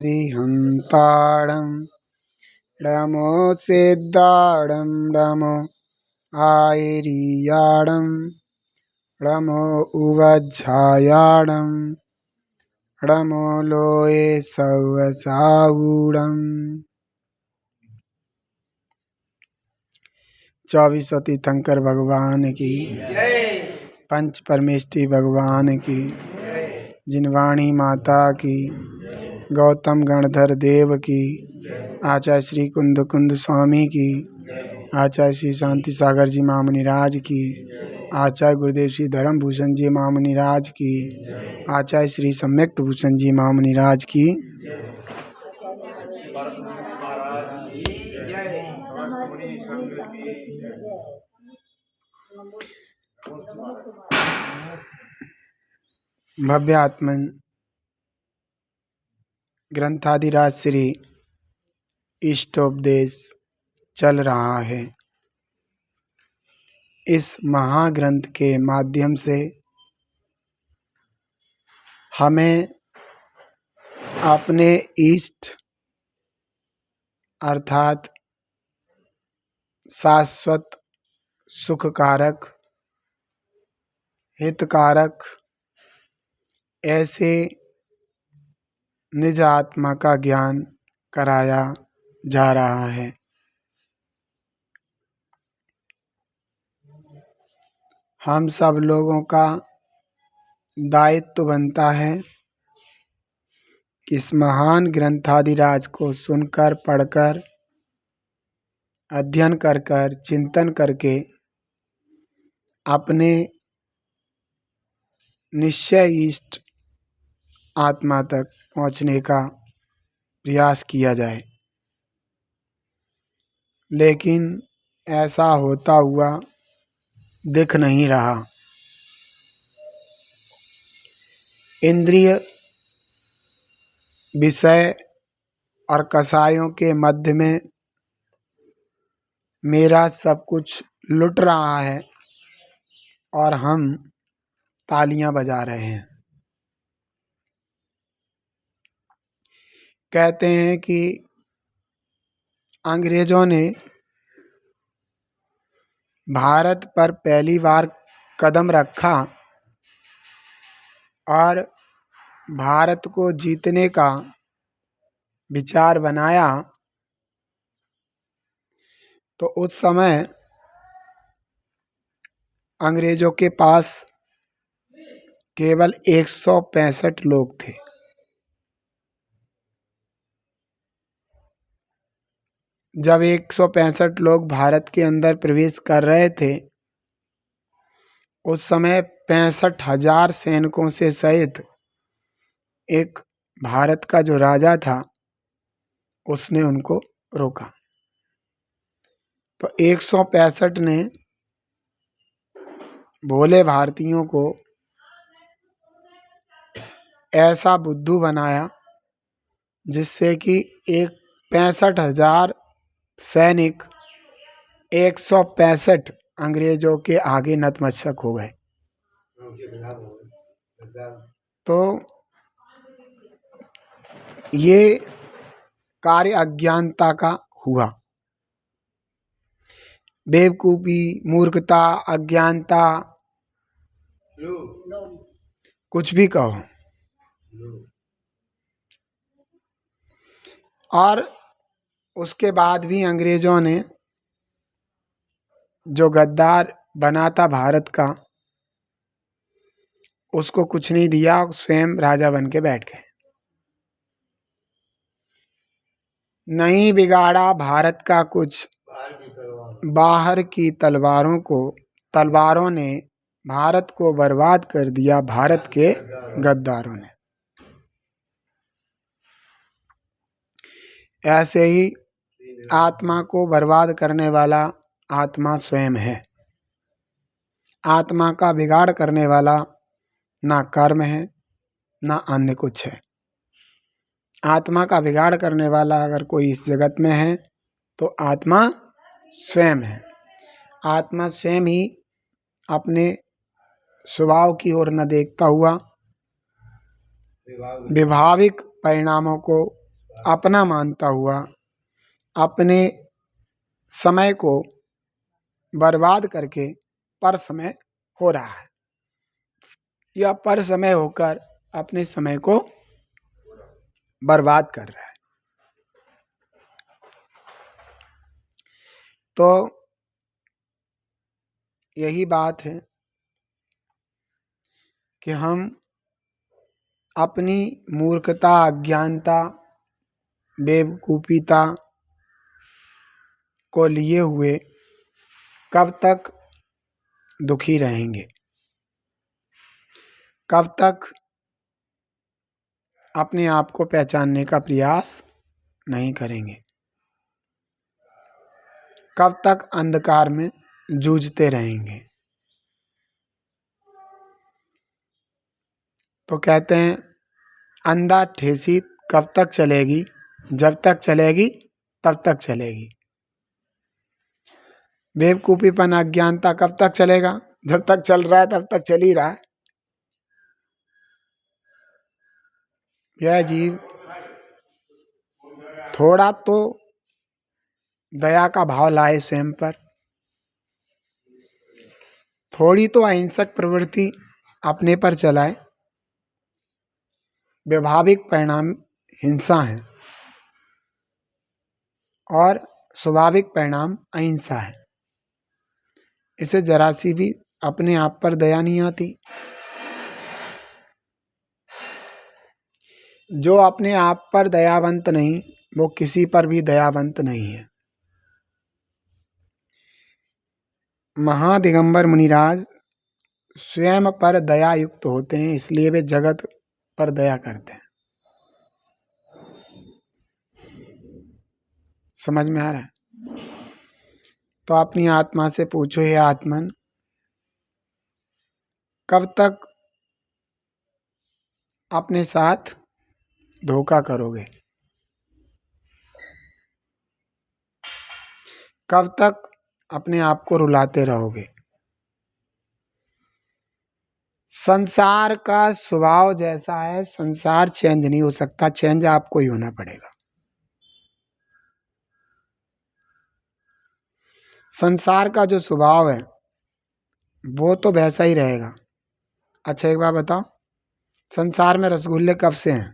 हन्ताडं डमो सिद्धाडं डमो आयरियाडं डमो उवज्झायाडं डमो लोये सवसागुडं। 24 तीर्थंकर भगवान की, पंच परमेष्टि भगवान की, जिनवाणी माता की, गौतम गणधर देव की, आचार्य श्री कुंद कुंद स्वामी की, आचार्य श्री शांति सागर जी महामुनिराज की, आचार्य गुरुदेव श्री धर्म भूषण जी महामुनिराज की, आचार्य श्री सम्यक्त भूषण जी महामुनिराज की। भव्य आत्मन ग्रंथादिराज श्री इष्टोपदेश चल रहा है। इस महाग्रंथ के माध्यम से हमें अपने इष्ट अर्थात शाश्वत सुखकारक हितकारक ऐसे निज आत्मा का ज्ञान कराया जा रहा है। हम सब लोगों का दायित्व बनता है कि इस महान ग्रंथादिराज को सुनकर, पढ़कर, अध्ययन कर कर, चिंतन करके अपने निश्चय इष्ट आत्मा तक पहुँचने का प्रयास किया जाए। लेकिन ऐसा होता हुआ दिख नहीं रहा। इंद्रिय विषय और कसायों के मध्य में मेरा सब कुछ लुट रहा है और हम तालियां बजा रहे हैं। कहते हैं कि अंग्रेजों ने भारत पर पहली बार कदम रखा और भारत को जीतने का विचार बनाया, तो उस समय अंग्रेजों के पास केवल 165 लोग थे। जब 165 लोग भारत के अंदर प्रवेश कर रहे थे, उस समय 65,000 सैनिकों से सहित एक भारत का जो राजा था उसने उनको रोका। तो 165 ने भोले भारतीयों को ऐसा बुद्धू बनाया जिससे कि 65,000 सैनिक 165 अंग्रेजों के आगे नतमस्तक हो गए। तो ये कार्य अज्ञानता का हुआ। बेवकूफी, मूर्खता, अज्ञानता, कुछ भी कहो। और उसके बाद भी अंग्रेजों ने जो गद्दार बना था भारत का, उसको कुछ नहीं दिया, स्वयं राजा बन के बैठ गए। नहीं बिगाड़ा भारत का कुछ, बाहर की तलवारों ने भारत को बर्बाद कर दिया, भारत के गद्दारों ने। ऐसे ही आत्मा को बर्बाद करने वाला आत्मा स्वयं है। आत्मा का बिगाड़ करने वाला ना कर्म है ना अन्य कुछ है। आत्मा का बिगाड़ करने वाला अगर कोई इस जगत में है तो आत्मा स्वयं है। आत्मा स्वयं ही अपने स्वभाव की ओर न देखता हुआ विभाविक परिणामों को अपना मानता हुआ अपने समय को बर्बाद करके पर समय हो रहा है, या पर समय होकर अपने समय को बर्बाद कर रहा है। तो यही बात है कि हम अपनी मूर्खता, अज्ञानता, बेवकूफीता को लिए हुए कब तक दुखी रहेंगे, कब तक अपने आप को पहचानने का प्रयास नहीं करेंगे, कब तक अंधकार में जूझते रहेंगे। तो कहते हैं अंधा ठेसी कब तक चलेगी, जब तक चलेगी तब तक चलेगी। बेवकूफीपन, अज्ञानता कब तक चलेगा, जब तक चल रहा है तब तक चल ही रहा है। यह जीव थोड़ा तो दया का भाव लाए स्वयं पर, थोड़ी तो अहिंसक प्रवृत्ति अपने पर चलाए। व्यवहारिक परिणाम हिंसा है और स्वाभाविक परिणाम अहिंसा है। इसे जरा सी भी अपने आप पर दया नहीं आती। जो अपने आप पर दयावंत नहीं, वो किसी पर भी दयावंत नहीं है। महादिगंबर मुनिराज स्वयं पर दया युक्त होते हैं, इसलिए वे जगत पर दया करते हैं। समझ में आ रहा है? तो अपनी आत्मा से पूछो, हे आत्मन, कब तक अपने साथ धोखा करोगे? कब तक अपने आप को रुलाते रहोगे? संसार का स्वभाव जैसा है, संसार चेंज नहीं हो सकता, चेंज आपको ही होना पड़ेगा। संसार का जो स्वभाव है वो तो वैसा ही रहेगा। अच्छा एक बात बताओ, संसार में रसगुल्ले कब से हैं?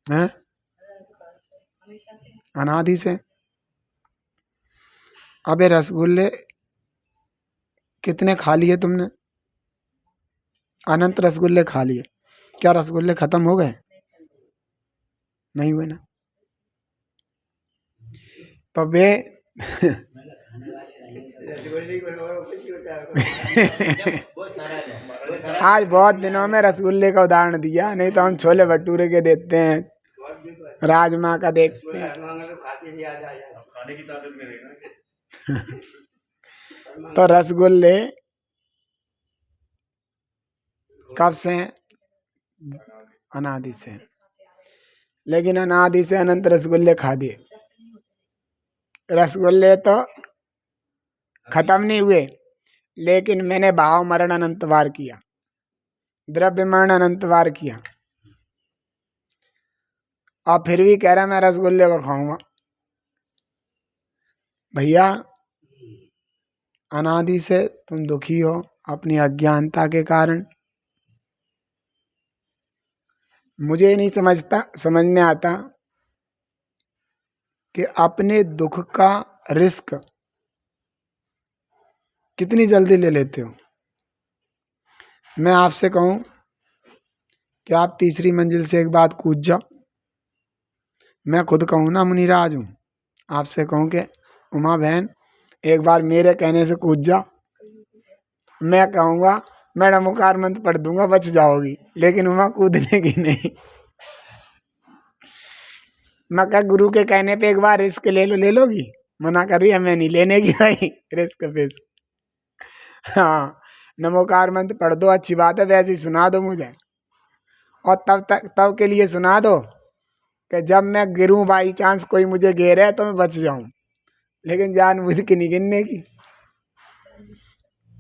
हैं? अनादि से। अबे रसगुल्ले कितने खा लिए तुमने? अनंत रसगुल्ले खा लिए। क्या रसगुल्ले खत्म हो गए? नहीं हुए ना। तो वे आज बहुत दिनों में रसगुल्ले का उदाहरण दिया, नहीं तो हम छोले भटूरे के देते हैं, राजमा का देखते हैं। तो रसगुल्ले कब से हैं? अनादि से। लेकिन अनादि से अनंत रसगुल्ले खा दिए। रसगुल्ले तो खत्म नहीं हुए, लेकिन मैंने भाव मरण अनंत बार किया, द्रव्य मरण अनंत बार किया, और फिर भी कह रहा मैं रसगुल्ले को खाऊंगा। भैया अनादि से तुम दुखी हो अपनी अज्ञानता के कारण। मुझे नहीं समझ में आता कि अपने दुख का रिस्क कितनी जल्दी ले लेते हो। मैं आपसे कहूं कि आप तीसरी मंजिल से एक बात कूद जाओ, मैं खुद कहूँ ना मुनिराज हूँ, आपसे कहूँ कि उमा बहन एक बार मेरे कहने से कूद जा, मैं कहूँगा मैं नमोकार मंत्र पढ़ दूंगा, बच जाओगी, लेकिन उमा कूदने की नहीं। मैं कहा गुरु के कहने पे एक बार रिस्क ले लोगी? मना कर रही है, मैं नहीं लेने की भाई रिस्क पे। हाँ नमोकार मंत्र पढ़ दो, अच्छी बात है, वैसे ही सुना दो मुझे, और तब के लिए सुना दो कि जब मैं गिरूं, बाई चांस कोई मुझे घेरे तो मैं बच जाऊं, लेकिन जानबूझ के नहीं गिरने की।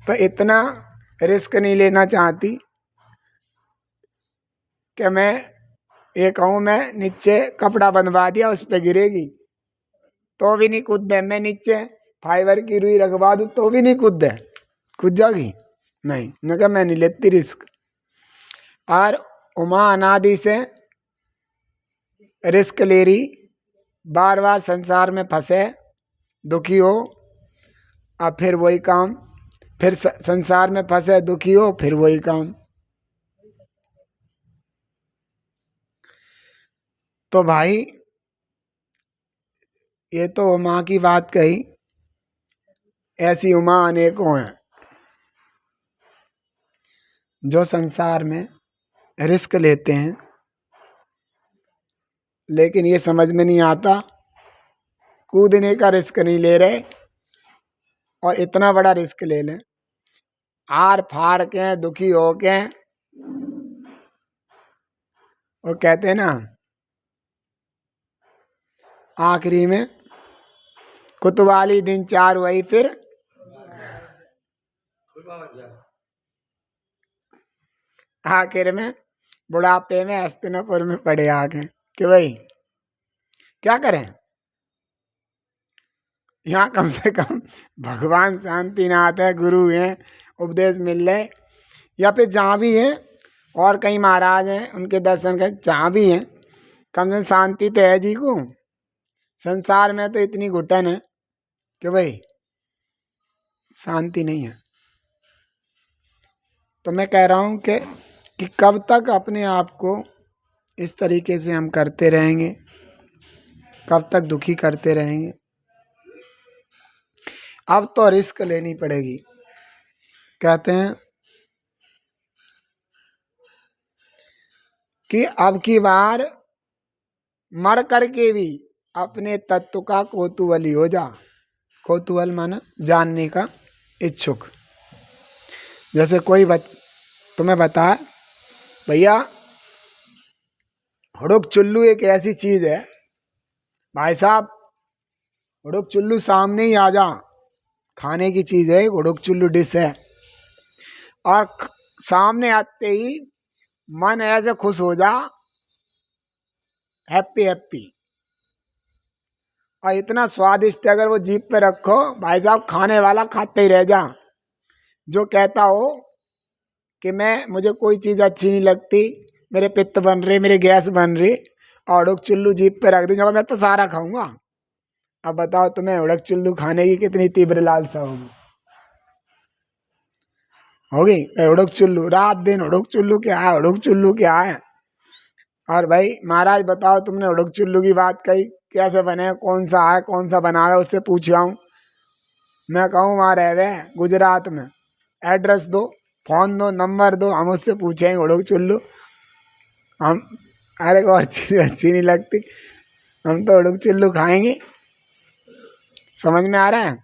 तो इतना रिस्क नहीं लेना चाहती कि मैं ये कहूँ मैं नीचे कपड़ा बंधवा दिया उस पे गिरेगी तो भी नहीं कूदे, मैं नीचे फाइबर की रुई रखवा दूँ तो भी नहीं कूद जाएगी नहीं। मैं कहा मैं नहीं लेती रिस्क। और उमा अनादि से रिस्क ले रही, बार बार संसार में फंसे, दुखी हो, अब फिर वही काम, फिर संसार में फंसे दुखी हो, फिर वही काम। तो भाई ये तो उमा की बात कही, ऐसी उमा अनेकों हैं जो संसार में रिस्क लेते हैं, लेकिन ये समझ में नहीं आता कूदने का रिस्क नहीं ले रहे और इतना बड़ा रिस्क ले लें, आर फार के दुखी हो के। वो कहते हैं ना आखिरी में कुतवाली दिन 4 वही फिर आखिर में बुढ़ापे में हस्तिनापुर में पड़े आके कि भाई क्या करें, यहाँ कम से कम भगवान शांतिनाथ है, गुरु हैं, उपदेश मिल रहे, या फिर जहाँ भी हैं और कहीं महाराज हैं उनके दर्शन कर, जहाँ भी हैं कम से कम शांति तो है जी को। संसार में तो इतनी घुटन है कि भाई शांति नहीं है। तो मैं कह रहा हूँ कि कब तक अपने आप को इस तरीके से हम करते रहेंगे, कब तक दुखी करते रहेंगे। अब तो रिस्क लेनी पड़ेगी। कहते हैं कि अब की बार मर करके भी अपने तत्व का कौतूहली हो जा। कौतूहल माना जानने का इच्छुक। जैसे कोई तुम्हें बताए भैया हुड़ुक चुल्लू एक ऐसी चीज है, भाई साहब हुड़ुक चुल्लू सामने ही आ जा, खाने की चीज है, हुड़ुक चुल्लू डिश है, और सामने आते ही मन ऐसे खुश हो जा, हैप्पी हैप्पी, और इतना स्वादिष्ट अगर वो जीभ पे रखो भाई साहब खाने वाला खाते ही रह जा। जो कहता हो कि मुझे कोई चीज़ अच्छी नहीं लगती, मेरे पित्त बन रहे, मेरे गैस बन रही, और उड़क चुल्लू जीभ पे रख दी, जब मैं तो सारा खाऊंगा। अब बताओ तुम्हें उड़क चुल्लू खाने की कितनी तीव्र लालसा होगी। उड़क चुल्लू रात दिन उड़क चुल्लू क्या है, उड़क चुल्लू क्या है। और भाई महाराज बताओ तुमने उड़क चुल्लू की बात कही, कैसे बने, कौन सा है, कौन सा बना है, उससे पूछ आऊँ। मैं कहूँ वहाँ रह गए गुजरात में, एड्रेस दो, फोन दो, नंबर दो, हम उससे पूछेंगे उड़क चुल्लू। हम अरे को और चीज़ अच्छी नहीं लगती, हम तो उड़क चुल्लू खाएंगे। समझ में आ रहा है।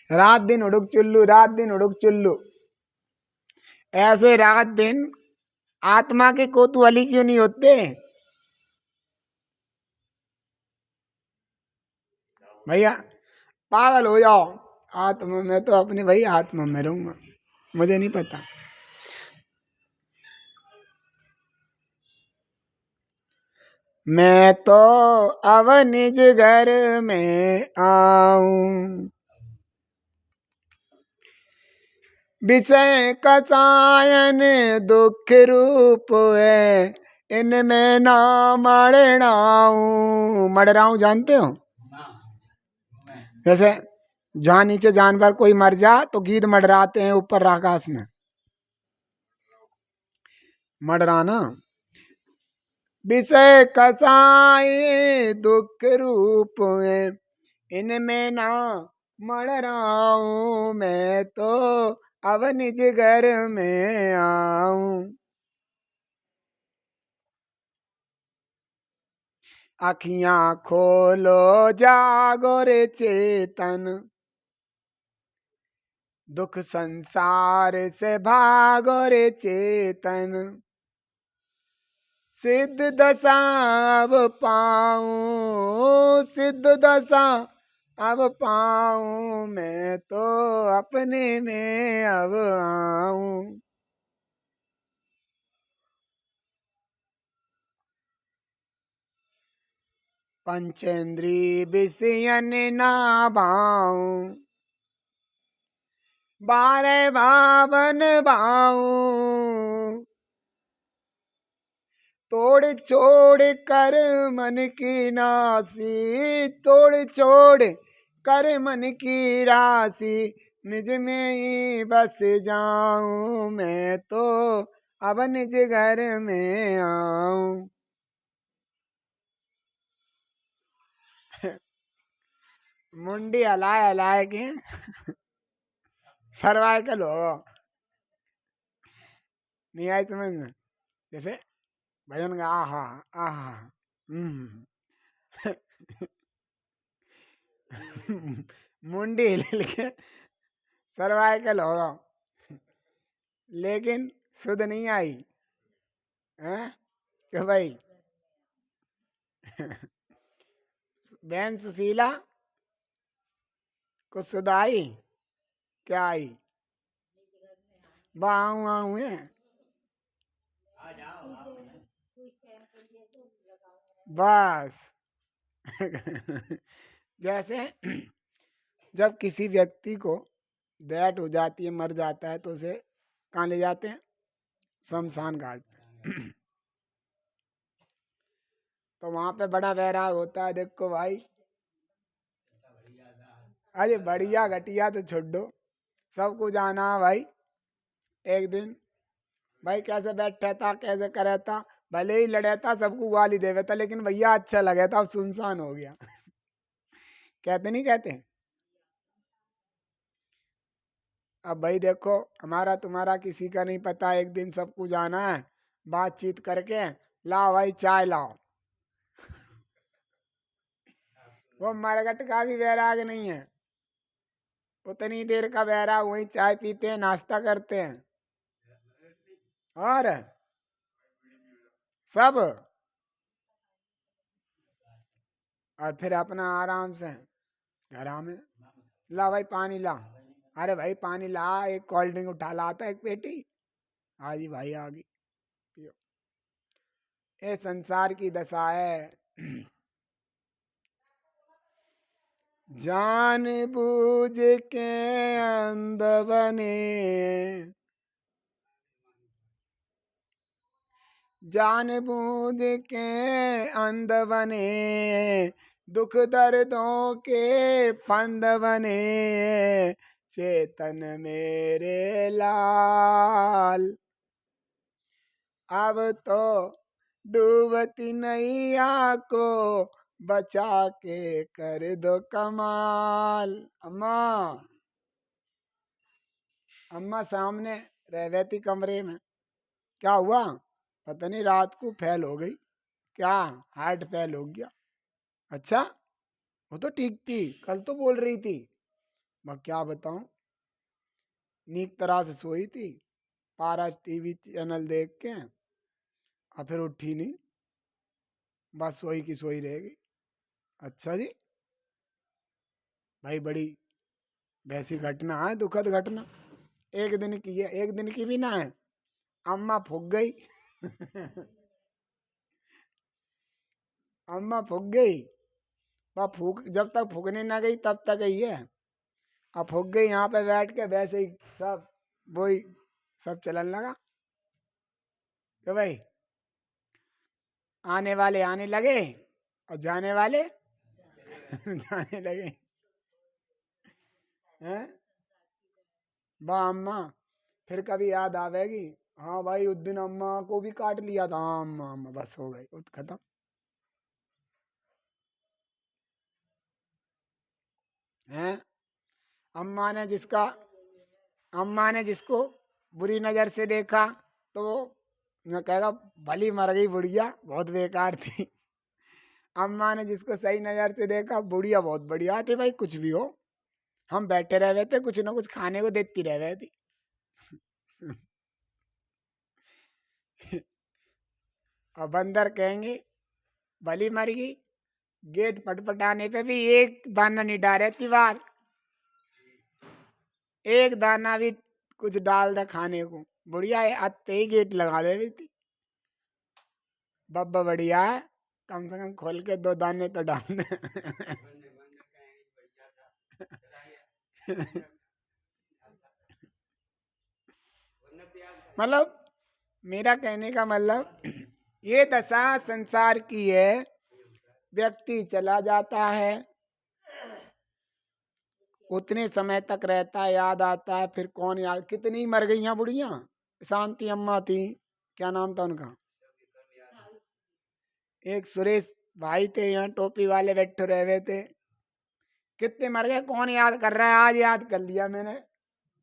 रात दिन उड़क चुल्लू, रात दिन उड़क चुल्लू, ऐसे रात दिन आत्मा के कौतूहली क्यों नहीं होते भैया। पागल हो जाओ आत्मा में, तो अपने भाई आत्मा में रहूंगा, मुझे नहीं पता। मैं तो अब निज घर में आऊं, विषय कसायन दुख रूप है, इनमें ना मरणाऊं। मरणाऊं जानते हो, जैसे जहाँ नीचे जानवर कोई मर जा तो गीद मडराते हैं ऊपर आकाश में, मडराना। विषय कसाए दुख रूप है, इनमें ना मरणाऊं, मैं तो अब निज घर में आऊं। अखियां खोलो जागो रे चेतन, दुख संसार से भागो रे चेतन, सिद्ध दशा अब पाऊं, सिद्ध दशा अब पाऊं, मैं तो अपने में अब आऊं। पंचेंद्री विषयन ना भाऊ, बारह भावन भाऊ, तोड़ छोड़ कर मन की नासी, तोड़ छोड़ कर मन की राशि, निज में ही बस जाऊं मैं तो अब निज घर में आऊं। मुंडी हलाए हलाए के सर्वाइकल हो, नहीं आई समझ में? जैसे भजन का आहा आहा, मुंडी हिल के सर्वाइकल होगा, लेकिन सुध नहीं आई है कि भाई बहन सुशीला को सुध आई, क्या आई? बाऊ आऊ है बस। जैसे जब किसी व्यक्ति को डेथ हो जाती है, मर जाता है, तो उसे कहाँ ले जाते हैं? शमशान घाट पे। तो वहां पे बड़ा वैराग होता है। देखो भाई, अरे बढ़िया घटिया तो छोड़ दो, सबको जाना है भाई। एक दिन भाई कैसे बैठा था, कैसे करे था, भले ही लड़े था, सबको गाली देवे था, लेकिन भैया अच्छा लगे था, अब सुनसान हो गया। कहते नहीं कहते? अब भाई देखो, हमारा तुम्हारा किसी का नहीं पता, एक दिन सबको जाना है, बातचीत करके लाओ भाई चाय लाओ। वो मरगट का भी वैराग नहीं है, उतनी देर का वैराग, वही चाय पीते हैं, नाश्ता करते हैं और सब, और फिर अपना आराम से घर में ला भाई पानी ला, अरे भाई पानी ला, एक कोल्ड ड्रिंक उठा लाता एक पेटी, हाँ जी भाई आ गई, पियो। ये संसार की दशा है। जान बूझ के अंध बने, जान बूझ के अंध बने, दुख दर्दों के फंद बने, चेतन मेरे लाल, अब तो डूबती नैया को बचा के कर दो कमाल। अम्मा, अम्मा सामने रह रही थी कमरे में, क्या हुआ पता नहीं, रात को फेल हो गई। क्या? हार्ट फेल हो गया। अच्छा, वो तो ठीक थी, कल तो बोल रही थी। मैं क्या बताऊं, नीक तरह से सोई थी, पारा टीवी चैनल देख के, और फिर उठी नहीं, बस सोई की सोई रह गई। अच्छा जी, भाई बड़ी वैसी घटना है, दुखद घटना, एक दिन की है, एक दिन की भी ना है। अम्मा फूक गई। अम्मा फूक गई, वह फूक जब तक फूकने ना गई तब तक ही है, अब फूक गई यहाँ पे बैठ के, वैसे ही सब वही सब चलन लगा। तो भाई आने वाले आने लगे और जाने वाले जाने लगे हैं। वाह अम्मा, फिर कभी याद आवेगी, हाँ भाई उस दिन अम्मा को भी काट लिया था, हाँ अम्मा अम्मा, बस हो गई, खत्म। हैं, अम्मा ने जिसका, अम्मा ने जिसको बुरी नजर से देखा, तो मैं कहेगा भली मर गई बुढ़िया, बहुत बेकार थी। अम्मा ने जिसको सही नजर से देखा, बुढ़िया बहुत बढ़िया थी। भाई कुछ भी हो, हम बैठे रह गए थे, कुछ ना कुछ खाने को देती रह गई थी। और बंदर कहेंगे भली मर गई, गेट पटपटाने पे भी एक दाना नहीं डाले थी बाहर, एक दाना भी कुछ डाल दे खाने को, बुढ़िया आते ही गेट लगा दे रही थी। बब्बा बढ़िया है, कम से कम खोल के 2 दाने तो डाल दे। मतलब मेरा कहने का मतलब ये दशा संसार की है। व्यक्ति चला जाता है, उतने समय तक रहता है, याद आता है, फिर कौन याद। कितनी मर गई हैं बुढ़िया। शांति अम्मा थी, क्या नाम था उनका, एक सुरेश भाई थे यहाँ टोपी वाले बैठे रहे हुए थे, कितने मर गए, कौन याद कर रहा है। आज याद कर लिया मैंने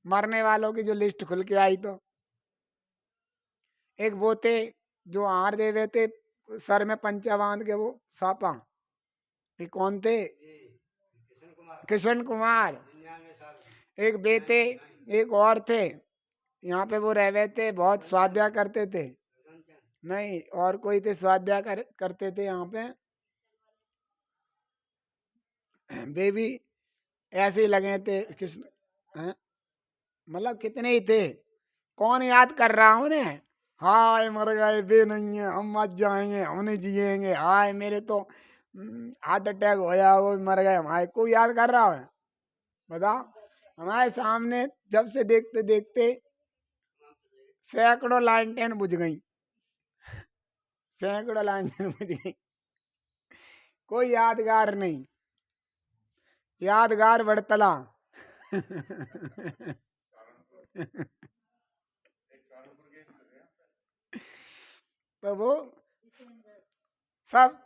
मरने वालों की जो लिस्ट खुल के आई। तो एक वो थे जो हार दे रहे थे, सर में पंचा बांध के, वो सापा, ये कौन थे, किशन कुमार। एक बेटे, एक और थे यहाँ पे, वो रह रहे थे, बहुत स्वाध्याय करते थे। नहीं, और कोई थे स्वाध्याय करते थे यहाँ पे। वे भी ऐसे ही लगे थे किस हैं? मतलब कितने ही थे, कौन याद कर रहा हूँ उन्हें। हाय मर गए, वे नहीं है, हम मर जाएंगे, हम नहीं जिएंगे, हाय मेरे तो हार्ट अटैक होया, वो मर गए हमारे, कोई याद कर रहा है। बताओ, हमारे सामने जब से देखते देखते सैकड़ों लालटेन बुझ गई, सैकड़ों लालटेन बुझ गई, कोई यादगार नहीं, यादगार बड़तला। तो वो सब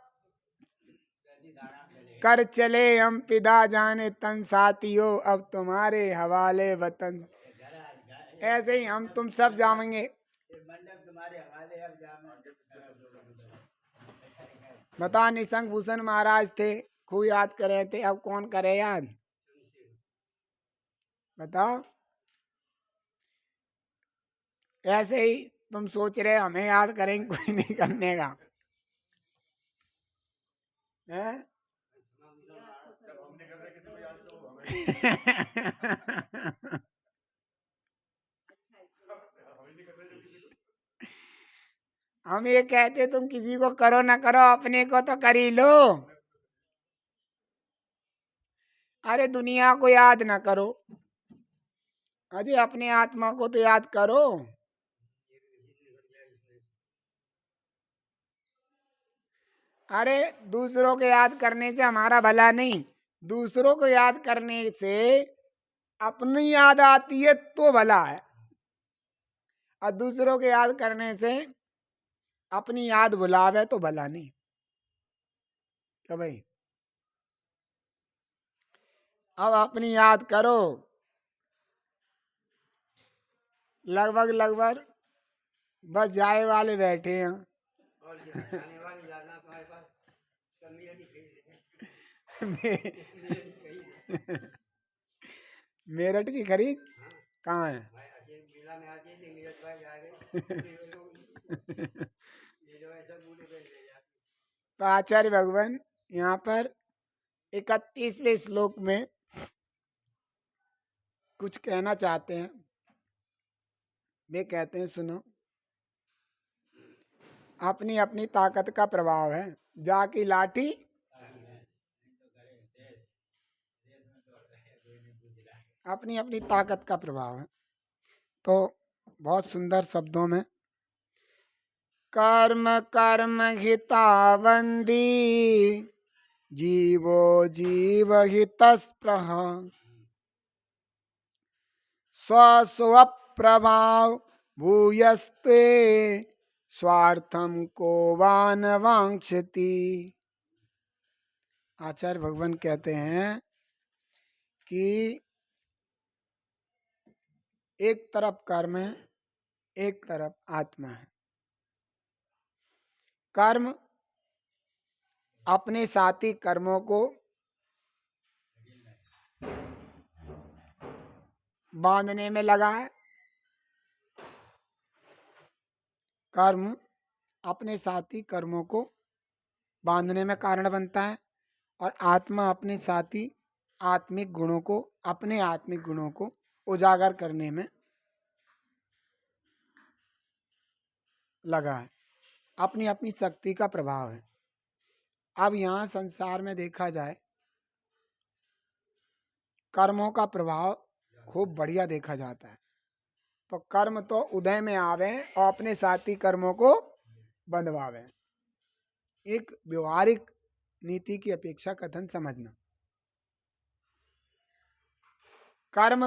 कर चले हम पिता जाने तन साथियों, अब तुम्हारे हवाले वतन। ऐसे ही हम तुम सब जाएंगे। बता, निशंक भूषण महाराज थे, खूब याद कर रहे थे, अब कौन करे याद। बताओ, ऐसे ही तुम सोच रहे हमें याद करेंगे, कोई नहीं करने का है। हम ये कहते तुम किसी को करो ना करो, अपने को तो कर ही लो। अरे दुनिया को याद ना करो, अजय अपने आत्मा को तो याद करो। अरे दूसरों को याद करने से हमारा भला नहीं, दूसरों को याद करने से अपनी याद आती है तो भला है, और दूसरों को याद करने से अपनी याद भुलावे तो भला नहीं। क्या भाई, अब अपनी याद करो। लगभग लगभग बस जाए वाले बैठे हैं। मेरठ की खरीद कहाँ है। तो आचार्य भगवान यहाँ पर 31वें श्लोक में कुछ कहना चाहते हैं। वे कहते हैं, सुनो, अपनी अपनी ताकत का प्रभाव है, जाकी लाठी अपनी अपनी ताकत का प्रभाव है। तो बहुत सुंदर शब्दों में, कर्म कर्म हितावंदी जीवो जीव हितस्पृह स्व स्व प्रभाव भूयस्ते स्वार्थम को वान वांछति। आचार्य भगवान कहते हैं कि एक तरफ कर्म है, एक तरफ आत्मा है। कर्म अपने साथी कर्मों को बांधने में लगा है, कर्म अपने साथी कर्मों को बांधने में कारण बनता है, और आत्मा अपने साथी आत्मिक गुणों को, अपने आत्मिक गुणों को उजागर करने में लगा है। अपनी अपनी शक्ति का प्रभाव है। अब यहाँ संसार में देखा जाए कर्मों का प्रभाव खूब बढ़िया देखा जाता है। तो कर्म तो उदय में आवे और अपने साथी कर्मों को बंधवावे। एक व्यवहारिक नीति की अपेक्षा कथन समझना। कर्म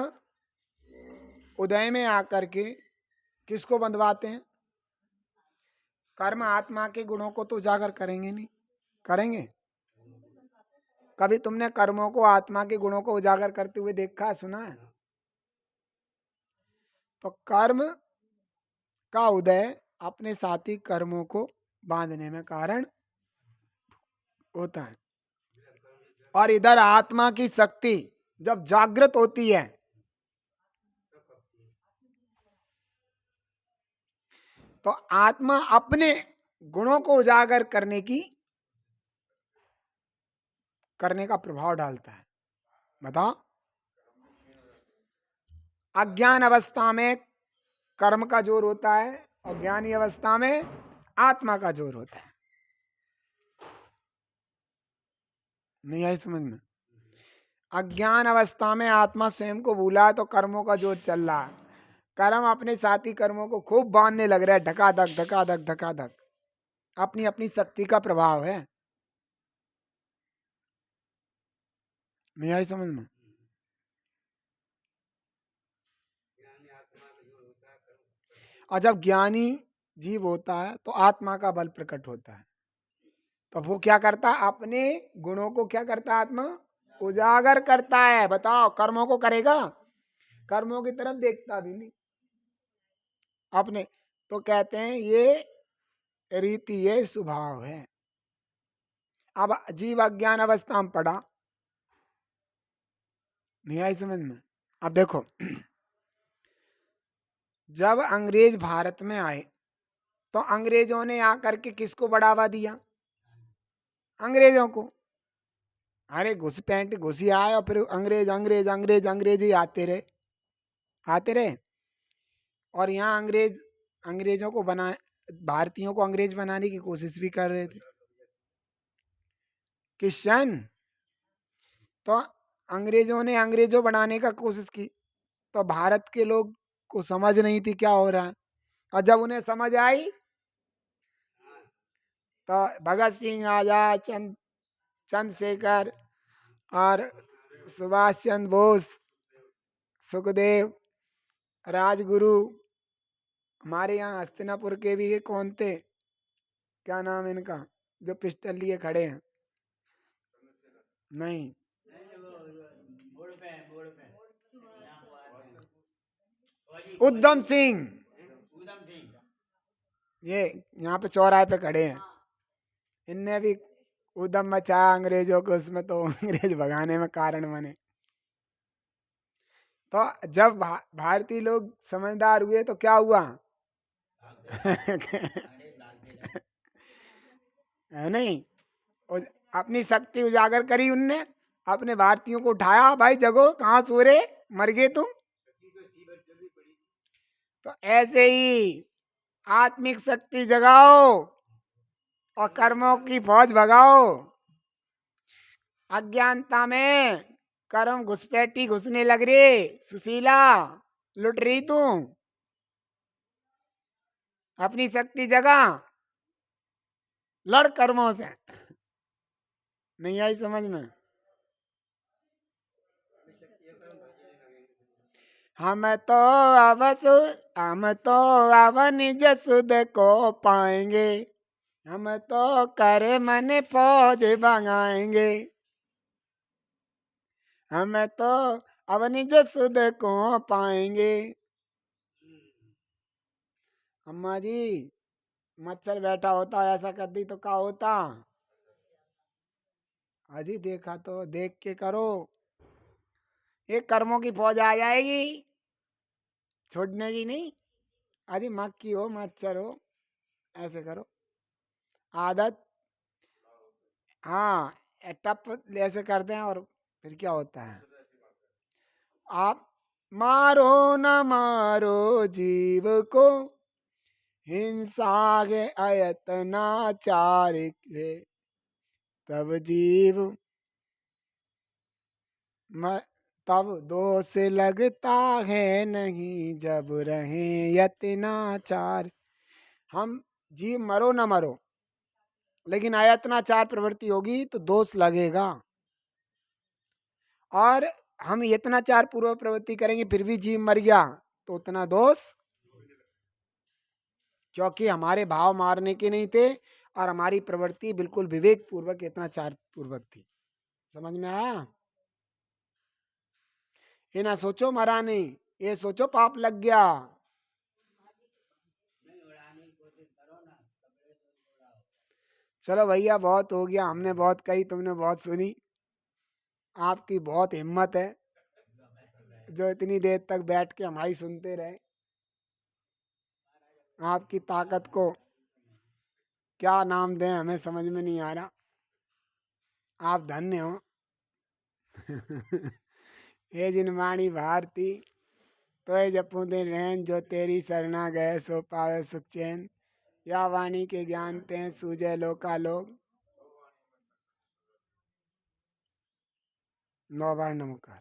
उदय में आकर के किसको बंधवाते हैं? कर्म आत्मा के गुणों को तो उजागर करेंगे नहीं, करेंगे? कभी तुमने कर्मों को, आत्मा के गुणों को उजागर करते हुए देखा, सुना है? तो कर्म का उदय अपने साथी कर्मों को बांधने में कारण होता है। और इधर आत्मा की शक्ति जब जागृत होती है तो आत्मा अपने गुणों को उजागर करने का प्रभाव डालता है। बताओ, अज्ञान अवस्था में कर्म का जोर होता है और ज्ञानी अवस्था में आत्मा का जोर होता है। नहीं आई समझ में? अज्ञान अवस्था में आत्मा स्वयं को भूला है तो कर्मों का जोर चल रहा है। कर्म अपने साथी कर्मों को खूब बांधने लग रहा है, धकाधक धकाधक धकाधक। अपनी अपनी शक्ति का प्रभाव है। नहीं आई समझ में? और जब ज्ञानी जीव होता है तो आत्मा का बल प्रकट होता है। तो वो क्या करता है? अपने गुणों को क्या करता है? आत्मा उजागर करता है। बताओ, कर्मों को करेगा? कर्मों की तरफ देखता भी नहीं अपने। तो कहते हैं ये रीति, ये स्वभाव है। अब जीव अज्ञान अवस्था में पड़ा, नहीं आई समझ में? अब देखो, जब अंग्रेज भारत में आए तो अंग्रेजों ने आकर के किसको बढ़ावा दिया? अंग्रेजों को। अरे घुसपैठ घुसी आए और फिर अंग्रेज अंग्रेज अंग्रेज अंग्रेज ही आते रहे। और यहाँ अंग्रेजों को भारतीयों को अंग्रेज बनाने की कोशिश भी कर रहे थे। क्रिश्चियन तो अंग्रेजों ने अंग्रेजों बनाने का कोशिश की तो भारत के लोग को समझ नहीं थी क्या हो रहा है। और जब उन्हें समझ आई तो भगत सिंह, आजाद, चंद्रशेखर और सुभाष चंद्र बोस, सुखदेव, राजगुरु, हमारे यहाँ हस्तिनापुर के भी ये कौन थे, क्या नाम इनका, जो पिस्टल लिए खड़े हैं? नहीं, उधम सिंह, ये यहाँ पे चौराहे पे खड़े हैं। इनने भी उधम मचाया अंग्रेजों को, उसमें तो अंग्रेज भगाने में कारण बने। तो जब भारतीय लोग समझदार हुए तो क्या हुआ? है नहीं? अपनी शक्ति उजागर करी उनने, अपने भारतीयों को उठाया, भाई जगो, कहाँ सो रहे, मर गए तुम। तो ऐसे ही आत्मिक शक्ति जगाओ और कर्मों की फौज भगाओ। अज्ञानता में कर्म घुसपैठी घुसने लग रही, सुशीला लुट रही तू। अपनी शक्ति जगा, लड़ कर्मों से। नहीं आई समझ में? हम तो अब निज सुध को पाएंगे, हम तो कर मन फौज भगाएंगे, हम तो अब निज सुध को पाएंगे। अम्मा जी, मच्छर बैठा होता ऐसा कर दी तो क्या होता? अजी देखा तो देख के करो, एक कर्मों की फौज आ जाएगी, छोड़ने की नहीं। अजी मक्खी हो, मच्छर हो, ऐसे करो आदत। हाँ, टप ऐसे करते हैं और फिर क्या होता है? आप मारो न मारो जीव को, हिंसा के अयतनाचार से, तब जीव तब दोष लगता है नहीं, जब रहे यत्नाचार। हम जीव मरो न मरो, लेकिन आयतनाचार प्रवृत्ति होगी तो दोष लगेगा। और हम यत्नाचार पूर्वक प्रवृत्ति करेंगे फिर भी जीव मर गया तो उतना दोष, क्योंकि हमारे भाव मारने के नहीं थे और हमारी प्रवृत्ति बिल्कुल विवेक पूर्वक यत्नाचार पूर्वक थी। समझ में आया? ये ना सोचो मरा नहीं, ये सोचो पाप लग गया। चलो भैया बहुत हो गया, हमने बहुत कही, तुमने बहुत सुनी। आपकी बहुत हिम्मत है जो इतनी देर तक बैठ के हमारी सुनते रहे। आपकी ताकत को क्या नाम दें हमें समझ में नहीं आ रहा। आप धन्य हो। हे जिनवाणी भारती, तो जपू दे रहन, जो तेरी शरणा गए सो पावे सुख चैन। या वाणी के ज्ञान ते सूझे लोका लोग। 9 बार नमस्कार।